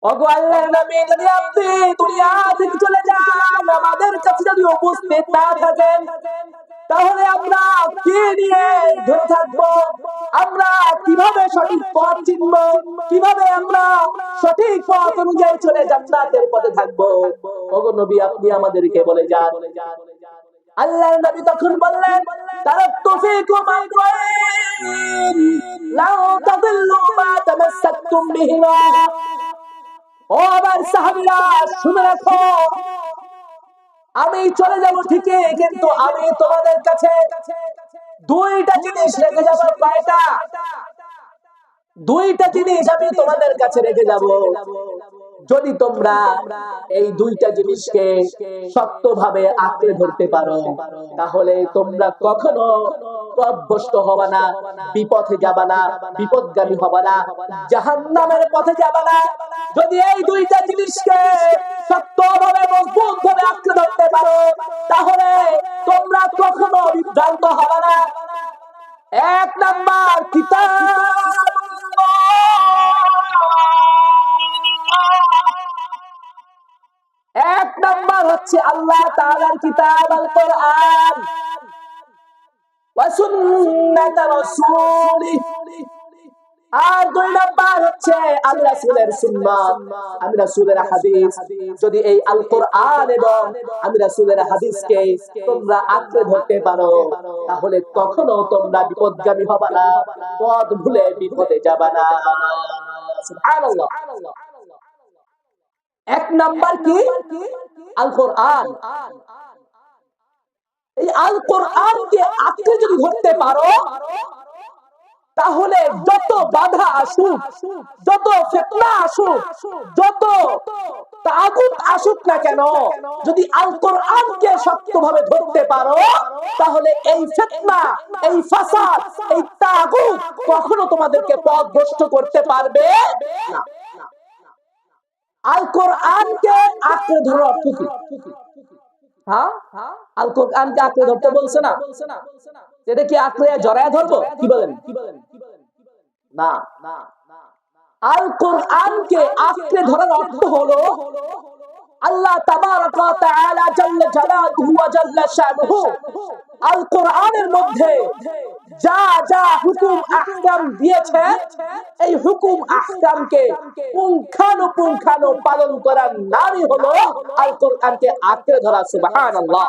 ওগো আল্লাহর নবী, যদি আপনি দুনিয়া থেকে চলে যান, আমাদের কাছে যদি উপস্থিত না থাকেন, তাহলে আমরা কি নিয়ে ধরে থাকবো? আমরা কিভাবে সঠিক পথ চিনব? কিভাবে আমরা সঠিক পথ অনুযায়ী চলে জান্নাতের পথে থাকবো? ওগো নবী, আপনি আমাদেরকে বলে যান। আল্লাহর নবী তখন বললেন, তারাক্তু ফীকুম আমরাইন লাউ তাদিল্লু মা তামাসসাকতুম বিহিমা। ও আমার সাহাবীরা, শুনে রাখো, আমি চলে যাব ঠিকই, কিন্তু আমি তোমাদের কাছে দুইটা জিনিস রেখে যাব। কয়টা? দুইটা জিনিস আমি তোমাদের কাছে রেখে যাব। যদি তোমরা এই দুইটা জিনিসকে শক্তভাবে আঁকড়ে ধরতে পারো, তাহলে তোমরা কখনো পথভ্রষ্ট হবে না, বিপথে যাবে না, বিপদগামী হবে না, জাহান্নামের পথে যাবে না। যদি এই দুইটা জিনিসকে শক্তভাবে মজবুতভাবে আঁকড়ে ধরতে পারো, তাহলে তোমরা কখনো বিভ্রান্ত হবে না। এক নাম্বার, কিতাব। এক নাম্বার হচ্ছে আল্লাহ তাআলার কিতাব আল কোরআন ওয়া সুন্নাত রাসূলি। আর দুই নাম্বার হচ্ছে আমি রাসূলের সুন্নাত, আমি রাসূলের হাদিস। যদি এই আল কোরআন এবং আমি রাসূলের হাদিসকে তোমরা আঁকড়ে ধরতে পারো, তাহলে কখনো তোমরা বিপদগামী হবে না, পথ ভুলে বিপদে যাবে না। সুবহানাল্লাহ। এক নাম্বার কি? আল কোরআন। এই আল কোরআনকে আঁকড়ে যদি ধরতে পারো, তাহলে যত বাধা আসুক, যত ফিতনা আসুক, যত তাগুত আসুক না কেন, যদি আল কোরআনকে শক্তভাবে ধরতে পারো, তাহলে এই ফিতনা, এই ফাসাদ, এই তাগুত কখনো তোমাদেরকে পথভ্রষ্ট করতে পারবে না। আল কোরআনকে আঁকড়ে ধরার অর্থ কি? হ্যাঁ, আল কোরআনকে আঁকড়ে ধরতে বলছে না? এটা কি আঁকড়ে জড়ায় ধরবো? কি বলেন? না, আল কোরআনকে আঁকড়ে ধরার অর্থ হলো আল্লাহ তাবারাক ওয়া তাআলা জাল্লা জালালুহু ওয়া জাল্লা শানুহু আল কোরআনের মধ্যে যা যা হুকুম আহকাম দিয়েছে, এই হুকুম আহকামকে পুঙ্খানুপুঙ্খানু পালন করার নামই হলো আল কোরআনকে আঁকড়ে ধরা। সুবহানাল্লাহ।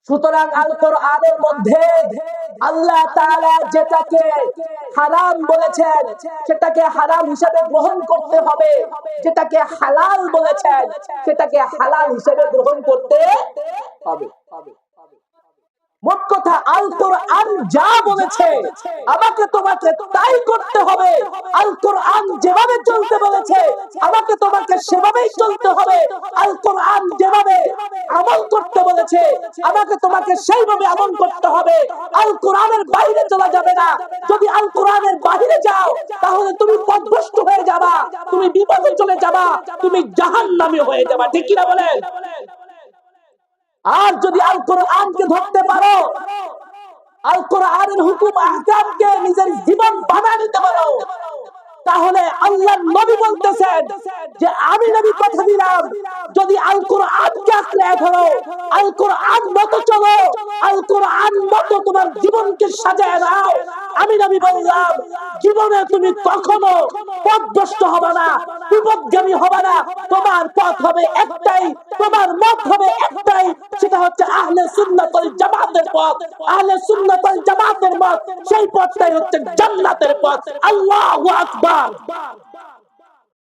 সুতরাং আল কোরআনের মধ্যে আল্লাহ তাআলা যেটাকে হারাম বলেছেন, সেটাকে হারাম হিসেবে গ্রহণ করতে হবে, যেটাকে হালাল বলেছেন, সেটাকে হালাল হিসেবে গ্রহণ করতে হবে। মোট কথা, আল কোরআন যা বলেছে আমাকে তোমাকে তাই করতে হবে। আল কোরআন যেভাবে চলতে বলেছে আমাকে তোমাকে সেভাবেই চলতে হবে। আল কোরআন যেভাবে আমল করতে বলেছে আমাকে তোমাকে সেইভাবে আমল করতে হবে। আল কোরআনের বাইরে চলা যাবে না। যদি আল কোরআনের বাইরে যাও, তাহলে তুমি পথভ্রষ্ট হয়ে যাবা, তুমি বিপদে চলে যাবা, তুমি জাহান্নামী হয়ে যাবা। ঠিক কিনা বলেন? আর যদি আল কোরআনকে ধরতে পারো, আল কোরআনের হুকুম আহকামকে নিজের জীবন বানায় নিতে পারো, তাহলে আল্লাহর নবী বলতেছেন যে আমি নবী কথা দিলাম, যদি আল কোরআনকে আঁকড়ে ধরো, আল কোরআন মতো চলো, আল কোরআন মতো তোমার জীবনকে সাজায় নাও, আমি নবী বললাম জীবনে তুমি কখনো পথভ্রষ্ট হবে না, বিপদগামী হবে না। তোমার পথ হবে একটাই, তোমার মত হবে একটাই, সেটা হচ্ছে আহলে সুন্নাত ওয়াল জামাতের পথ। আহলে সুন্নাত ওয়াল জামাতের মত, সেই পথটাই হচ্ছে জান্নাতের পথ। আল্লাহু আকবার।